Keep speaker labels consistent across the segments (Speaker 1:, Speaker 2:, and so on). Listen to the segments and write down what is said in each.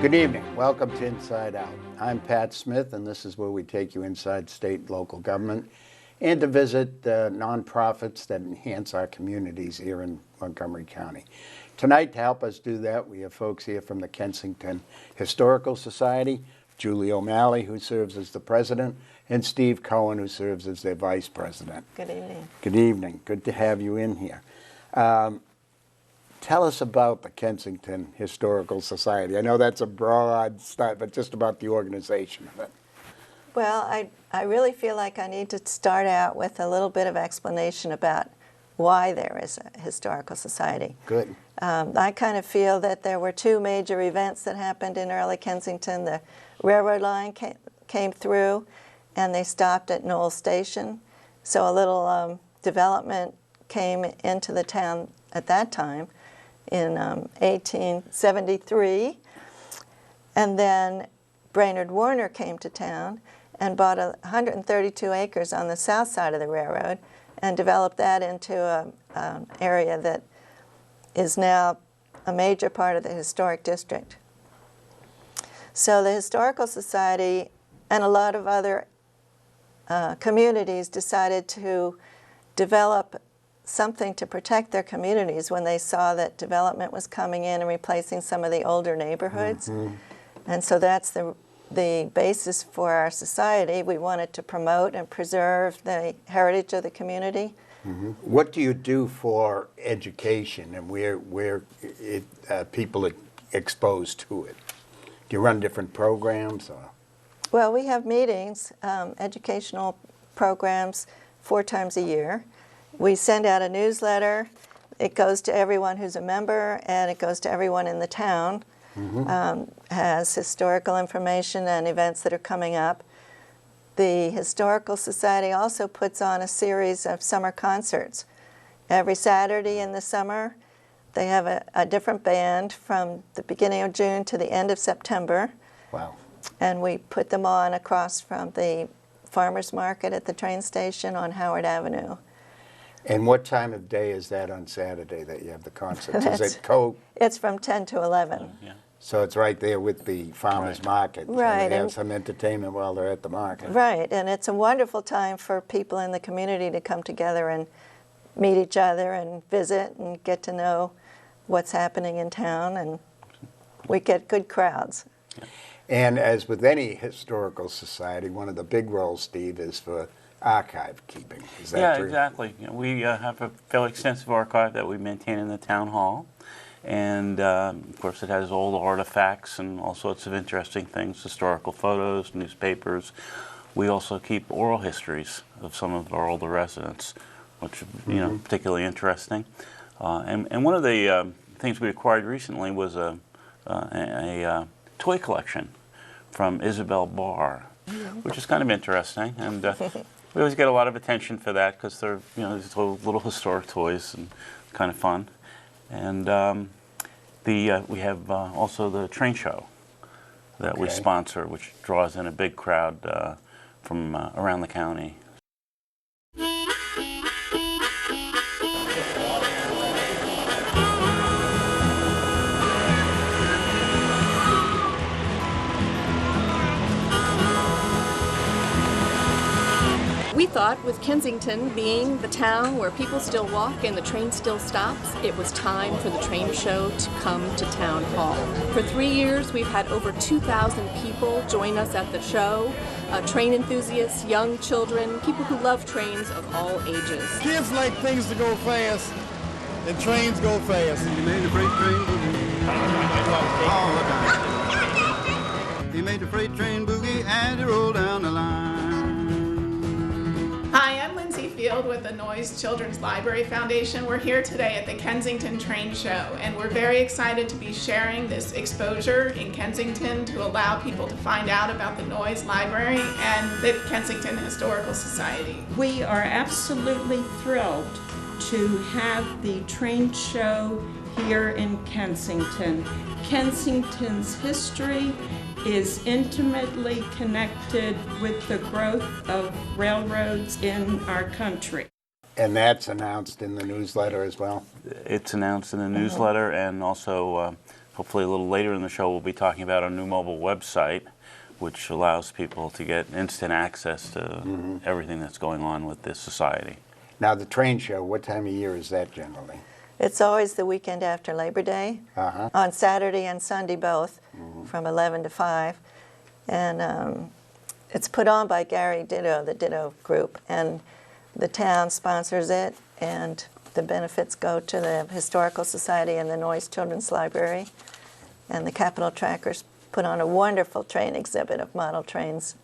Speaker 1: Good evening. Welcome to Inside Out. I'm Pat Smith, and this is where we take you inside state and local government and to visit nonprofits that enhance our communities here in Montgomery County. Tonight, to help us do that, we have folks here from the Kensington Historical Society, Julie O'Malley, who serves as the president, and Steve Cohen, who serves as their vice president.
Speaker 2: Good evening.
Speaker 1: Good evening. Good to have you in here. Tell us about the Kensington Historical Society. I know that's a broad start, but just about the organization of it.
Speaker 2: Well, I really feel like I need to start out with a little bit of explanation about why there is a historical society.
Speaker 1: Good.
Speaker 2: I kind of feel that there were two major events that happened in early Kensington. The railroad line came through, and they stopped at Noyes Station. So a little development came into the town at that time in 1873. And then Brainard Warner came to town and bought 132 acres on the south side of the railroad and developed that into an area that is now a major part of the historic district. So the Historical Society and a lot of other communities decided to develop something to protect their communities when they saw that development was coming in and replacing some of the older neighborhoods. Mm-hmm. And so that's the basis for our society. We wanted to promote and preserve the heritage of the community.
Speaker 1: Mm-hmm. What do you do for education and where people are exposed to it? Do you run different programs? Or?
Speaker 2: Well, we have meetings, educational programs 4 times a year. We send out a newsletter. It goes to everyone who's a member, and it goes to everyone in the town. Mm-hmm. Has historical information and events that are coming up. The Historical Society also puts on a series of summer concerts. Every Saturday in the summer, they have a different band from the beginning of June to the end of September.
Speaker 1: Wow. And
Speaker 2: we put them on across from the farmers market at the train station on Howard Avenue.
Speaker 1: And what time of day is that on Saturday that you have the concerts? Is it
Speaker 2: It's from 10 to 11.
Speaker 3: Yeah.
Speaker 1: So it's right there with the farmers market.
Speaker 2: Right.
Speaker 1: So they have some entertainment while they're at the market.
Speaker 2: Right, and it's a wonderful time for people in the community to come together and meet each other and visit and get to know what's happening in town, and we get good crowds.
Speaker 1: Yeah. And as with any historical society, one of the big roles, Steve, is for archive keeping. Is that true?
Speaker 3: Yeah, exactly. You know, we have a fairly extensive archive that we maintain in the town hall. And, of course, it has old artifacts and all sorts of interesting things, historical photos, newspapers. We also keep oral histories of some of our older residents, which you know, particularly interesting. And one of the things we acquired recently was a toy collection from Isabel Barr, which is kind of interesting. And we always get a lot of attention for that because they're, you know, these little historic toys and kind of fun. And we have also the train show that we sponsor, which draws in a big crowd from around the county.
Speaker 4: We thought, with Kensington being the town where people still walk and the train still stops, it was time for the train show to come to Town Hall. For 3 years, we've had over 2,000 people join us at the show. Train enthusiasts, young children, people who love trains of all ages.
Speaker 5: Kids like things to go fast, and trains go fast.
Speaker 6: You made the freight train boogie all the time. You made the freight train boogie and you rolled down the line.
Speaker 7: Hi, I'm Lindsay Field with the Noyes Children's Library Foundation. We're here today at the Kensington Train Show, and we're very excited to be sharing this exposure in Kensington to allow people to find out about the Noyes Library and the Kensington Historical Society.
Speaker 8: We are absolutely thrilled to have the train show here in Kensington. Kensington's history is intimately connected with the growth of railroads in our country.
Speaker 1: And that's announced in the newsletter as well?
Speaker 3: It's announced in the newsletter, and also hopefully a little later in the show, we'll be talking about our new mobile website, which allows people to get instant access to everything that's going on with this society.
Speaker 1: Now, the train show, what time of year is that generally?
Speaker 2: It's always the weekend after Labor Day, on Saturday and Sunday both, from 11 to 5. And it's put on by Gary Ditto, the Ditto Group, and the town sponsors it, and the benefits go to the Historical Society and the Noyes Children's Library. And the Capitol Trackers put on a wonderful train exhibit of model trains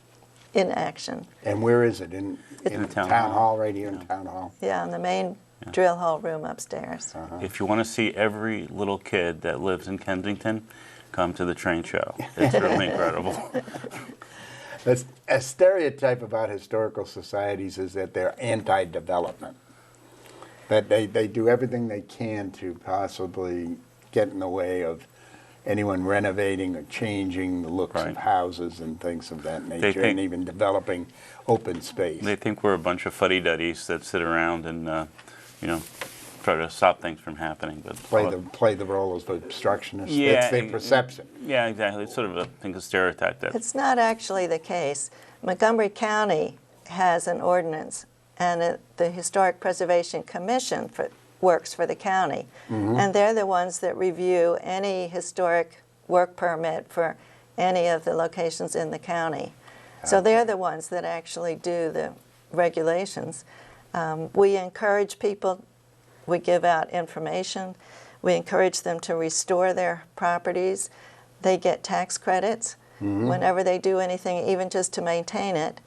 Speaker 2: in action.
Speaker 1: And where is it? In
Speaker 3: the
Speaker 1: Town Hall, right here in Town Hall?
Speaker 2: Yeah, in the main drill hall room upstairs.
Speaker 3: If you want to see every little kid that lives in Kensington, come to the train show. It's really incredible.
Speaker 1: A stereotype about historical societies is that they're anti-development, that they do everything they can to possibly get in the way of anyone renovating or changing the looks of houses and things of that nature, and even developing open space.
Speaker 3: They think we're a bunch of fuddy-duddies that sit around and, try to stop things from happening. But
Speaker 1: play the role of obstructionists.
Speaker 3: Yeah,
Speaker 1: That's their perception.
Speaker 3: Yeah, exactly. It's sort of a stereotype that.
Speaker 2: It's not actually the case. Montgomery County has an ordinance, and the Historic Preservation Commission works for the county. And they're the ones that review any historic work permit for any of the locations in the county. So they're the ones that actually do the regulations. We encourage people, we give out information, we encourage them to restore their properties. They get tax credits whenever they do anything, even just to maintain it.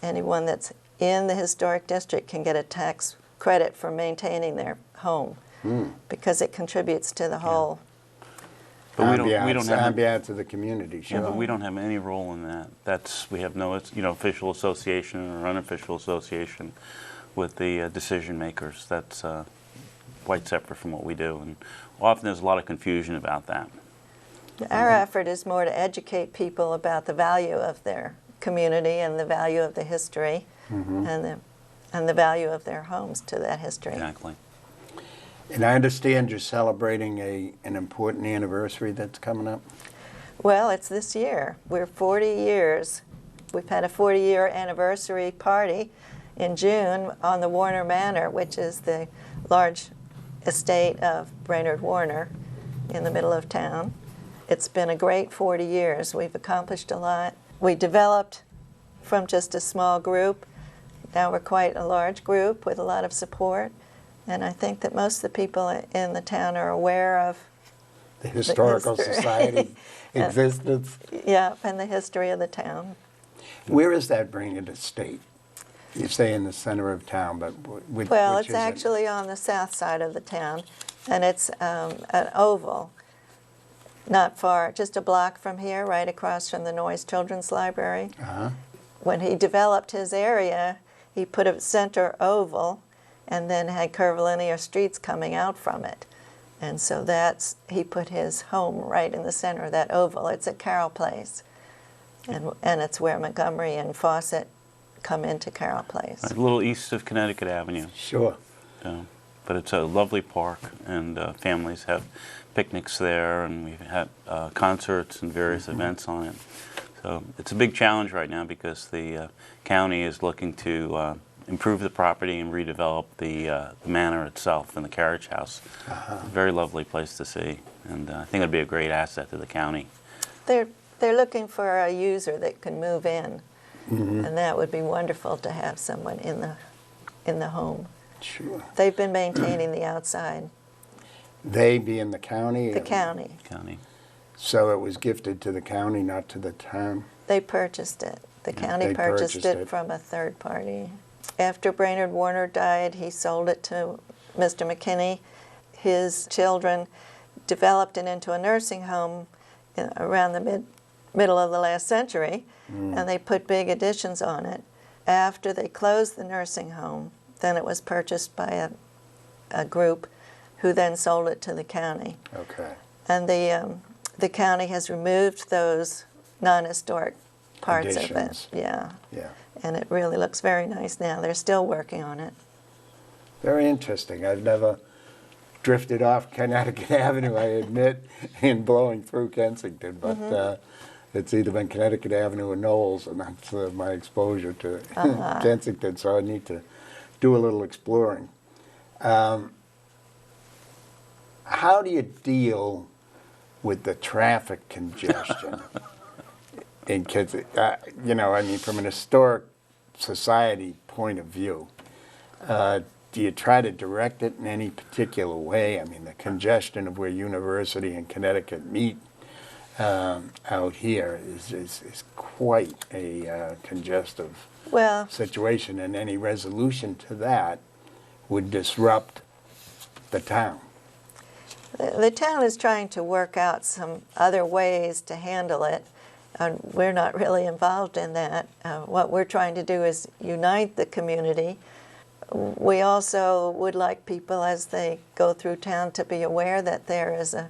Speaker 2: Anyone that's in the historic district can get a tax credit for maintaining their home because it contributes to the whole.
Speaker 3: But we don't have
Speaker 1: ambiance of the community. Sure.
Speaker 3: Yeah, but we don't have any role in that. We have no official association or unofficial association with the decision makers. That's quite separate from what we do, and often there's a lot of confusion about that.
Speaker 2: Our effort is more to educate people about the value of their community and the value of the history and the value of their homes to that history.
Speaker 3: Exactly.
Speaker 1: And I understand you're celebrating an important anniversary that's coming up?
Speaker 2: Well, it's this year. We're 40 years. We've had a 40-year anniversary party in June on the Warner Manor, which is the large estate of Brainard Warner in the middle of town. It's been a great 40 years. We've accomplished a lot. We developed from just a small group. Now we're quite a large group with a lot of support. And I think that most of the people in the town are aware of
Speaker 1: the Historical Society existence.
Speaker 2: Yeah, and the history of the town.
Speaker 1: Where is that Brainard estate? You say in the center of town, but which
Speaker 2: It's actually on the south side of the town, and it's an oval, not far, just a block from here, right across from the Noyes Children's Library. When he developed his area, he put a center oval and then had curvilinear streets coming out from it. And so he put his home right in the center of that oval. It's at Carroll Place, and it's where Montgomery and Fawcett come into Carroll Place.
Speaker 3: A little east of Connecticut Avenue.
Speaker 1: Sure.
Speaker 3: But it's a lovely park, and families have picnics there, and we've had concerts and various events on it. So it's a big challenge right now because the county is looking to improve the property and redevelop the manor itself and the carriage house. A very lovely place to see, and I think it'd be a great asset to the county.
Speaker 2: They're looking for a user that can move in, and that would be wonderful to have someone in the home.
Speaker 1: Sure.
Speaker 2: They've been maintaining the outside.
Speaker 1: They being the county?
Speaker 2: The county.
Speaker 1: So it was gifted to the county, not to the town?
Speaker 2: They purchased it. The county purchased it from a third party. After Brainard Warner died, he sold it to Mr. McKinney. His children developed it into a nursing home around the middle of the last century, and they put big additions on it. After they closed the nursing home, then it was purchased by a group who then sold it to the county.
Speaker 1: Okay.
Speaker 2: And the county has removed those non-historic parts of it. Yeah. And it really looks very nice now. They're still working on it.
Speaker 1: Very interesting. I've never drifted off Connecticut Avenue, I admit, in blowing through Kensington, but it's either been Connecticut Avenue or Knowles, and that's my exposure to Kensington, so I need to do a little exploring. How do you deal with the traffic congestion in Kensington? You know, I mean, from an historic society point of view, do you try to direct it in any particular way? I mean, the congestion of where University and Connecticut meet out here is quite a congestive situation, and any resolution to that would disrupt the town.
Speaker 2: The town is trying to work out some other ways to handle it, and we're not really involved in that. What we're trying to do is unite the community. We also would like people, as they go through town, to be aware that there is a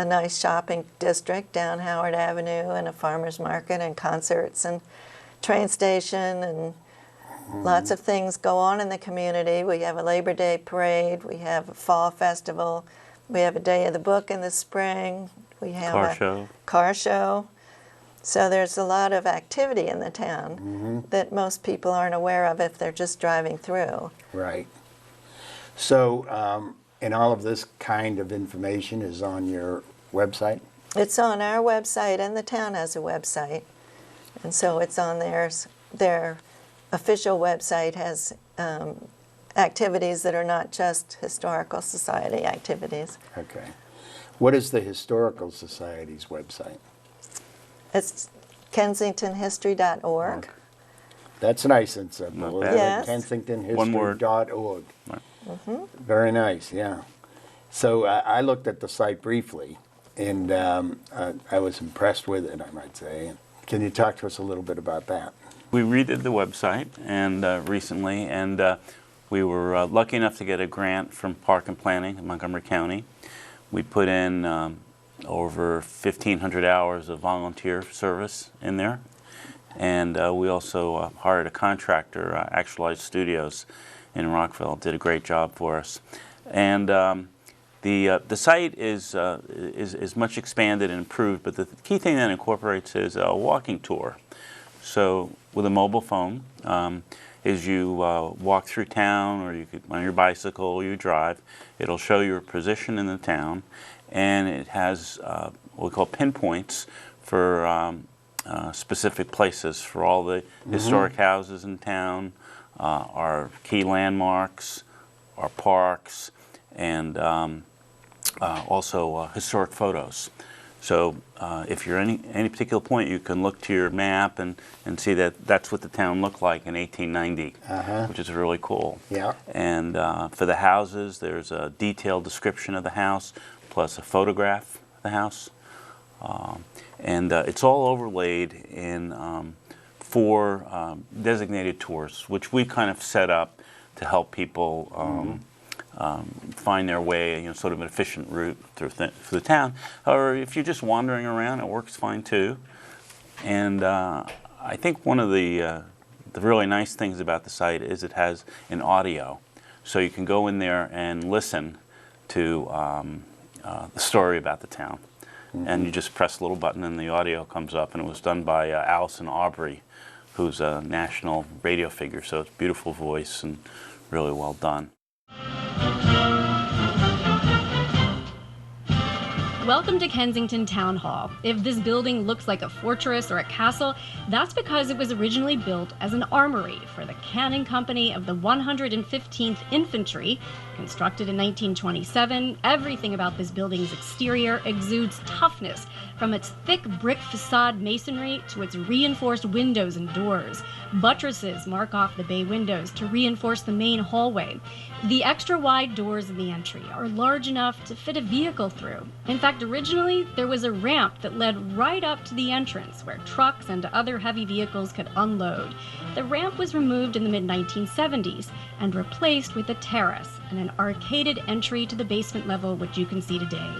Speaker 2: nice shopping district down Howard Avenue, and a farmer's market and concerts and train station, and lots of things go on in the community. We have a Labor Day parade, we have a fall festival, we have a Day of the Book in the spring, we have a car show. So there's a lot of activity in the town that most people aren't aware of if they're just driving through.
Speaker 1: Right. So, and all of this kind of information is on your website?
Speaker 2: It's on our website, and the town has a website. And so it's on theirs. Their official website has activities that are not just Historical Society activities.
Speaker 1: Okay. What is the Historical Society's website?
Speaker 2: It's kensingtonhistory.org.
Speaker 1: That's nice and simple.
Speaker 2: Yes.
Speaker 1: kensingtonhistory.org. Very nice, yeah. So I looked at the site briefly, and I was impressed with it, I might say. Can you talk to us a little bit about that?
Speaker 3: We redid the website and recently, and we were lucky enough to get a grant from Park and Planning in Montgomery County. We put in over 1,500 hours of volunteer service in there, and we also hired a contractor, Actualized Studios in Rockville, did a great job for us. And the site is much expanded and improved, but the key thing that incorporates is a walking tour. So with a mobile phone, as you walk through town, or you could, on your bicycle, you drive, it'll show your position in the town, and it has what we call pinpoints for specific places for all the historic houses in town, our key landmarks, our parks, and also historic photos. So if you're any particular point, you can look to your map and see that that's what the town looked like in 1890, which is really cool.
Speaker 1: Yeah.
Speaker 3: And for the houses, there's a detailed description of the house, plus a photograph of the house. And it's all overlaid in 4 designated tours, which we kind of set up to help people find their way, sort of an efficient route through the town. Or if you're just wandering around, it works fine too. And I think one of the really nice things about the site is it has an audio. So you can go in there and listen to the story about the town. And you just press a little button and the audio comes up, and it was done by Allison Aubrey, who's a national radio figure, so it's a beautiful voice and really well done.
Speaker 9: Welcome to Kensington Town Hall. If this building looks like a fortress or a castle, that's because it was originally built as an armory for the Cannon Company of the 115th Infantry. Constructed in 1927, everything about this building's exterior exudes toughness, from its thick brick facade masonry to its reinforced windows and doors. Buttresses mark off the bay windows to reinforce the main hallway. The extra wide doors in the entry are large enough to fit a vehicle through. In fact, originally, there was a ramp that led right up to the entrance where trucks and other heavy vehicles could unload. The ramp was removed in the mid-1970s and replaced with a terrace and an arcaded entry to the basement level, which you can see today.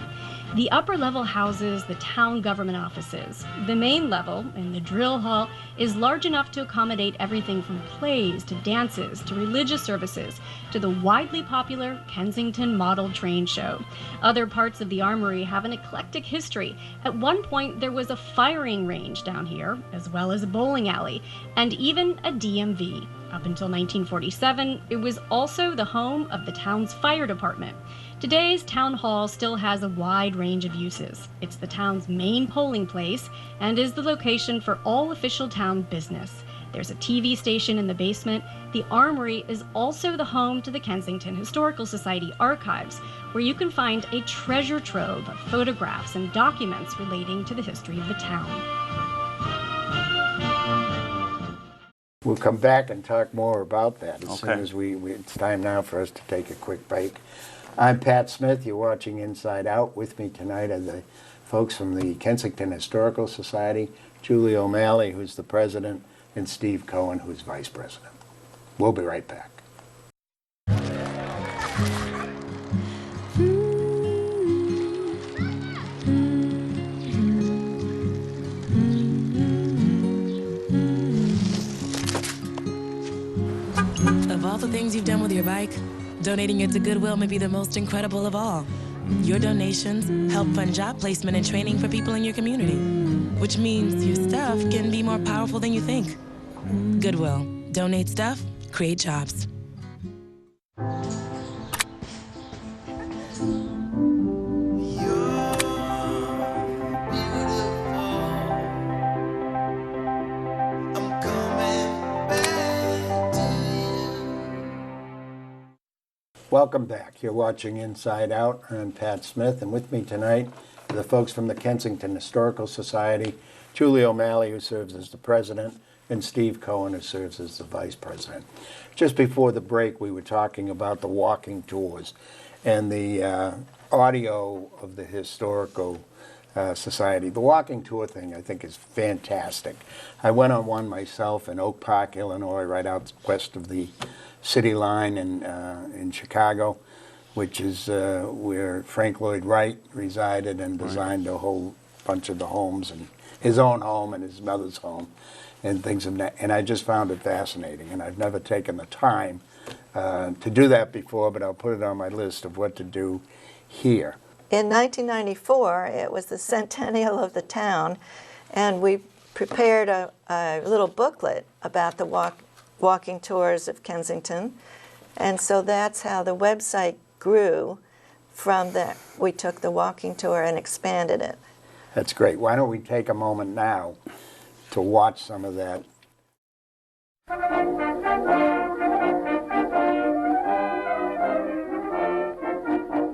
Speaker 9: The upper level houses the town government offices. The main level, in the drill hall, is large enough to accommodate everything from plays to dances to religious services to the widely popular Kensington Model Train Show. Other parts of the armory have an eclectic history. At one point, there was a firing range down here, as well as a bowling alley, and even a DMV. Up until 1947, it was also the home of the town's fire department. Today's town hall still has a wide range of uses. It's the town's main polling place and is the location for all official town business. There's a TV station in the basement. The armory is also the home to the Kensington Historical Society archives, where you can find a treasure trove of photographs and documents relating to the history of the town.
Speaker 1: We'll come back and talk more about that as soon
Speaker 3: Okay.
Speaker 1: as it's time now for us to take a quick break. I'm Pat Smith. You're watching Inside Out. With me tonight are the folks from the Kensington Historical Society, Julie O'Malley, who's the president, and Steve Cohen, who's vice president. We'll be right back.
Speaker 10: Of all the things you've done with your bike, donating it to Goodwill may be the most incredible of all. Your donations help fund job placement and training for people in your community, which means your stuff can be more powerful than you think. Goodwill. Donate stuff, create jobs.
Speaker 1: Welcome back. You're watching Inside Out. I'm Pat Smith, and with me tonight are the folks from the Kensington Historical Society, Julie O'Malley, who serves as the president, and Steve Cohen, who serves as the vice president. Just before the break, we were talking about the walking tours and the audio of the Historical Society. The walking tour thing, I think, is fantastic. I went on one myself in Oak Park, Illinois, right out west of the city line in Chicago, which is where Frank Lloyd Wright resided and designed a whole bunch of the homes, and his own home and his mother's home and things of that. And I just found it fascinating, and I've never taken the time to do that before, but I'll put it on my list of what to do here.
Speaker 2: In 1994, it was the centennial of the town, and we prepared a little booklet about the walking tours of Kensington. And so that's how the website grew from that. We took the walking tour and expanded it.
Speaker 1: That's great. Why don't we take a moment now to watch some of that.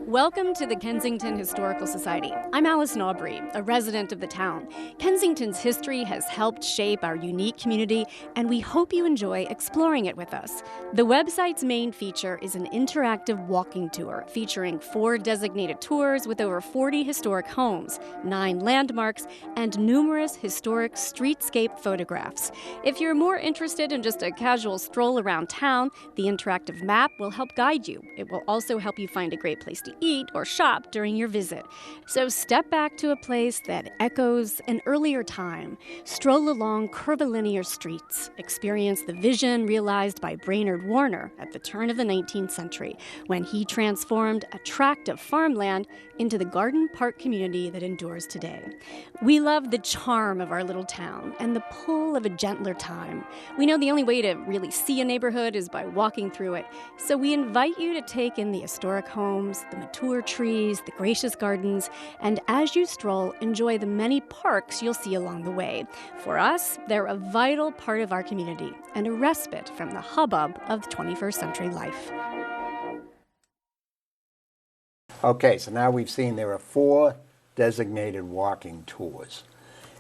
Speaker 9: Welcome to the Kensington Historical Society. I'm Allison Aubrey, a resident of the town. Kensington's history has helped shape our unique community, and we hope you enjoy exploring it with us. The website's main feature is an interactive walking tour featuring 4 designated tours with over 40 historic homes, 9 landmarks, and numerous historic streetscape photographs. If you're more interested in just a casual stroll around town, the interactive map will help guide you. It will also help you find a great place to eat or shop during your visit. So step back to a place that echoes an earlier time. Stroll along curvilinear streets. Experience the vision realized by Brainard Warner at the turn of the 19th century when he transformed a tract of farmland into the garden park community that endures today. We love the charm of our little town and the pull of a gentler time. We know the only way to really see a neighborhood is by walking through it, so we invite you to take in the historic homes, the mature trees, the gracious gardens, and as you stroll, enjoy the many parks you'll see along the way. For us, they're a vital part of our community and a respite from the hubbub of 21st century life.
Speaker 1: Okay, so now we've seen there are 4 designated walking tours.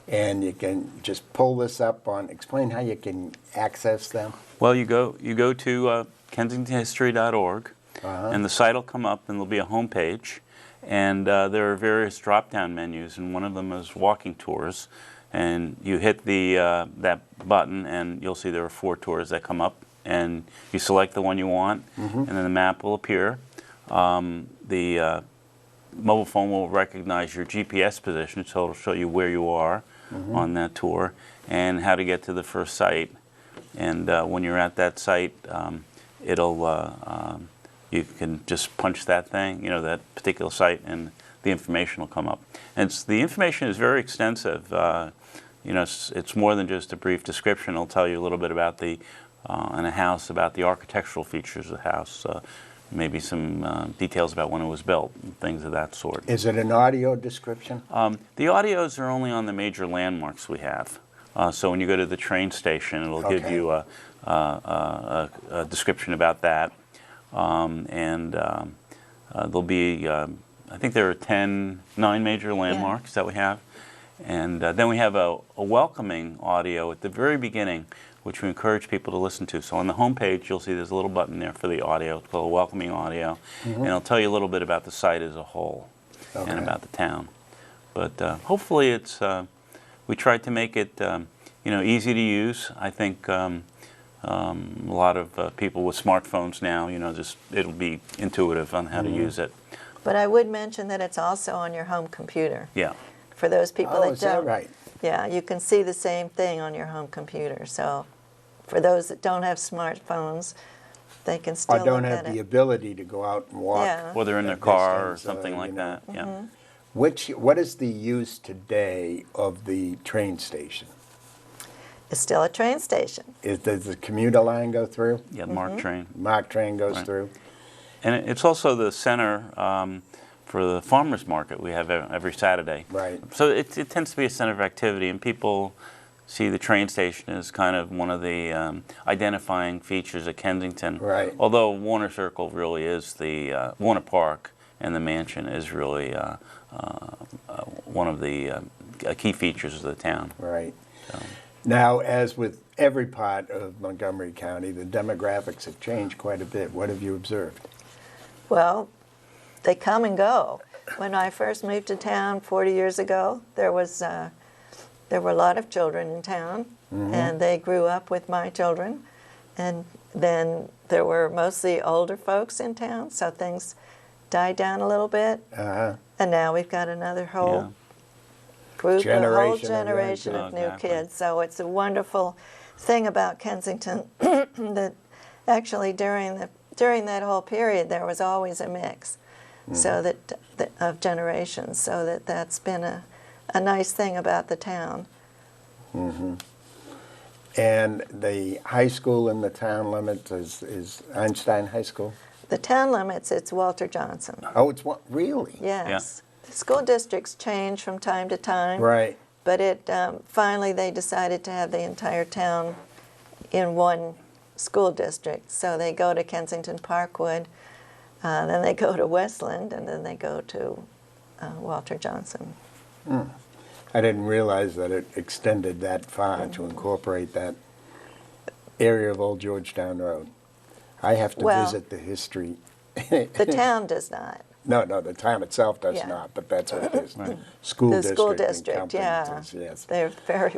Speaker 1: And you can just pull this up on, explain how you can access them.
Speaker 3: Well, you go to kensingtonhistory.org, and the site will come up, and there'll be a home page, and there are various drop-down menus, and one of them is walking tours. And you hit the that button, and you'll see there are 4 tours that come up, and you select the one you want, and then the map will appear. The mobile phone will recognize your GPS position, so it'll show you where you are on that tour and how to get to the first site. And when you're at that site, you can just punch that thing, that particular site, and the information will come up. And the information is very extensive. It's more than just a brief description. It'll tell you a little bit about in a house, about the architectural features of the house, maybe some details about when it was built, and things of that sort.
Speaker 1: Is it an audio description?
Speaker 3: The audios are only on the major landmarks we have. So when you go to the train station, it'll give you a description about that. There'll be, I think there are 9 major landmarks that we have. And then we have a welcoming audio at the very beginning, which we encourage people to listen to. So on the home page, you'll see there's a little button there for the audio. It's called a welcoming audio. And it'll tell you a little bit about the site as a whole and about the town. But hopefully we tried to make it easy to use. I think a lot of people with smartphones now, it'll be intuitive on how to use it.
Speaker 2: But I would mention that it's also on your home computer.
Speaker 3: Yeah.
Speaker 2: For those people that
Speaker 1: is that
Speaker 2: don't.
Speaker 1: right?
Speaker 2: Yeah, you can see the same thing on your home computer. So for those that don't have smartphones, they can still
Speaker 1: Or don't
Speaker 2: look
Speaker 1: have
Speaker 2: at
Speaker 1: the
Speaker 2: it.
Speaker 1: ability to go out and walk.
Speaker 2: Yeah.
Speaker 3: Or they're in their
Speaker 1: a
Speaker 3: car or
Speaker 1: distance,
Speaker 3: something like that. Yeah.
Speaker 1: What is the use today of the train station?
Speaker 2: It's still a train station.
Speaker 1: Does the commuter line go through?
Speaker 3: Yeah, MARC train.
Speaker 1: MARC train goes through?
Speaker 3: And it's also the center for the farmers market we have every Saturday.
Speaker 1: Right.
Speaker 3: So it tends to be a center of activity, and people see the train station as kind of one of the identifying features of Kensington.
Speaker 1: Right.
Speaker 3: Although Warner Circle really is the, Warner Park and the mansion is really one of the key features of the town.
Speaker 1: Right.
Speaker 3: So.
Speaker 1: Now, as with every part of Montgomery County, the demographics have changed quite a bit. What have you observed?
Speaker 2: Well, they come and go. When I first moved to town 40 years ago, there were a lot of children in town, and they grew up with my children. And then there were mostly older folks in town, so things died down a little bit. And now we've got another whole group, a whole generation of new kids. So it's a wonderful thing about Kensington that actually during that whole period there was always a mix, so that of generations. So that's been a nice thing about the town.
Speaker 1: And the high school in the town limits is Einstein High School?
Speaker 2: The town limits, it's Walter Johnson.
Speaker 1: Oh, it's what? Really?
Speaker 2: Yes. The school districts change from time to time.
Speaker 1: Right.
Speaker 2: But finally they decided to have the entire town in one school district. So they go to Kensington Parkwood, then they go to Westland, and then they go to Walter Johnson.
Speaker 1: I didn't realize that it extended that far to incorporate that area of Old Georgetown Road. I have to visit the history.
Speaker 2: The town does not.
Speaker 1: No, the town itself does not, but that's what it is. School
Speaker 2: The
Speaker 1: district
Speaker 2: school district,
Speaker 1: encompasses, yes.
Speaker 2: They're very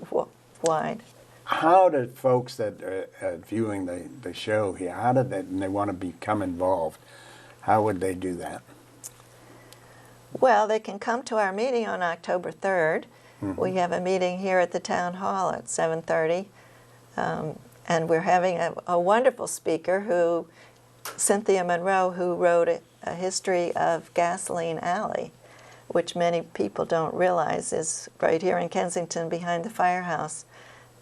Speaker 2: wide.
Speaker 1: How do folks that are viewing the show here, how do they want to become involved, how would they do that?
Speaker 2: Well, they can come to our meeting on October 3rd. We have a meeting here at the town hall at 7:30. And we're having a wonderful speaker, Cynthia Monroe, who wrote a history of Gasoline Alley, which many people don't realize is right here in Kensington behind the firehouse.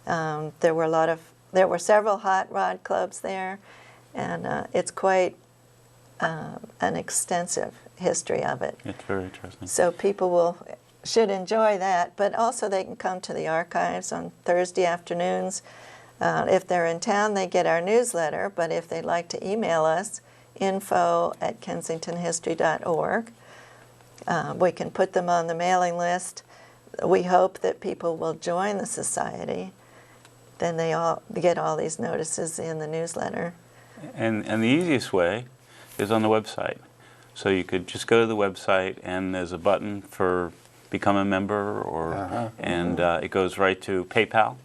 Speaker 2: There were several hot rod clubs there, and it's quite an extensive history of it.
Speaker 3: It's very interesting.
Speaker 2: So people should enjoy that, but also they can come to the archives on Thursday afternoons. If they're in town, they get our newsletter, but if they'd like to email us, info@kensingtonhistory.org. We can put them on the mailing list. We hope that people will join the society. Then they all get all these notices in the newsletter.
Speaker 3: And the easiest way is on the website. So you could just go to the website, and there's a button for become a member, and it goes right to PayPal.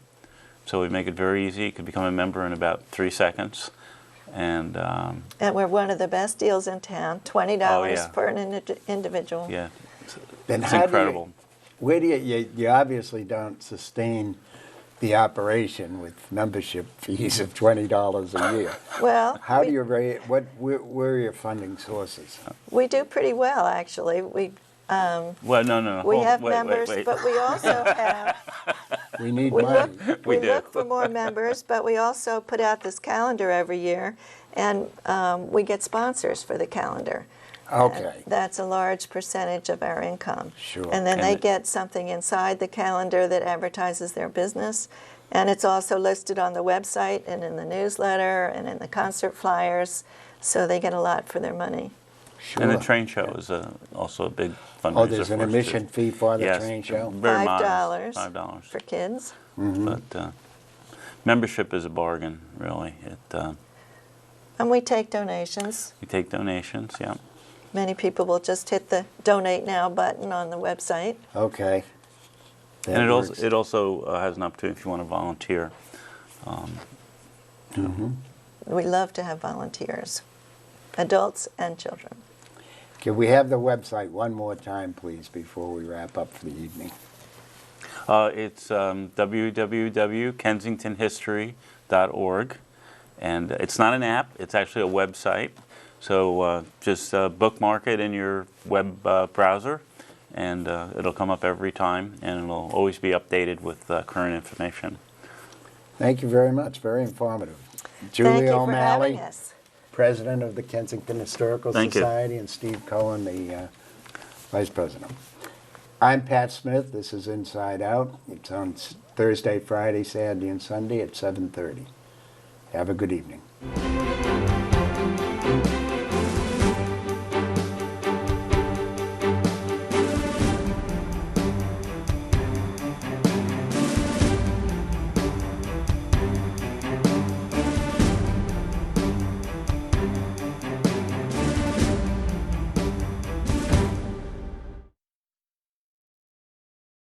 Speaker 3: So we make it very easy. You can become a member in about 3 seconds. And
Speaker 2: And we're one of the best deals in town, $20
Speaker 3: Oh, yeah.
Speaker 2: per individual.
Speaker 3: yeah,
Speaker 1: Then
Speaker 3: it's
Speaker 1: how do
Speaker 3: incredible.
Speaker 1: Where do you obviously don't sustain the operation with membership fees of $20 a year.
Speaker 2: Well,
Speaker 1: How do you raise, where are your funding sources?
Speaker 2: we do pretty well, actually. We
Speaker 3: Well, no.
Speaker 2: we
Speaker 3: hold-
Speaker 2: have
Speaker 3: wait,
Speaker 2: members,
Speaker 3: wait.
Speaker 2: but we also have,
Speaker 1: We need
Speaker 2: we
Speaker 1: money.
Speaker 2: we
Speaker 3: do.
Speaker 2: look for more members, but we also put out this calendar every year, and we get sponsors for the calendar.
Speaker 1: Okay.
Speaker 2: And that's a large percentage of our income.
Speaker 1: Sure.
Speaker 2: And then
Speaker 3: And
Speaker 2: they
Speaker 3: it-
Speaker 2: get something inside the calendar that advertises their business. And it's also listed on the website and in the newsletter and in the concert flyers. So they get a lot for their money.
Speaker 3: And the
Speaker 1: Sure.
Speaker 3: train show is also a big fundraiser.
Speaker 1: Oh, there's an
Speaker 3: for us,
Speaker 1: admission
Speaker 3: too.
Speaker 1: fee for the
Speaker 3: Yes,
Speaker 1: train show?
Speaker 3: very modest,
Speaker 2: $5
Speaker 3: $5.
Speaker 2: for kids.
Speaker 3: But membership is a bargain, really.
Speaker 2: And we take donations.
Speaker 3: We take donations, yeah.
Speaker 2: Many people will just hit the donate now button on the website.
Speaker 1: Okay. That
Speaker 3: And
Speaker 1: works.
Speaker 3: it also has an opportunity if you want to volunteer.
Speaker 2: We love to have volunteers, adults and children.
Speaker 1: Can we have the website one more time, please, before we wrap up for the evening?
Speaker 3: It's www.kensingtonhistory.org. And it's not an app, it's actually a website. So just bookmark it in your web browser, and it'll come up every time, and it'll always be updated with current information.
Speaker 1: Thank you very much. Very informative.
Speaker 2: Thank
Speaker 1: Julia
Speaker 2: you for
Speaker 1: O'Malley,
Speaker 2: having us.
Speaker 1: President of the Kensington Historical
Speaker 3: Thank you.
Speaker 1: Society, and Steve Cohen, the Vice President. I'm Pat Smith. This is Inside Out. It's on Thursday, Friday, Saturday, and Sunday at 7:30. Have a good evening.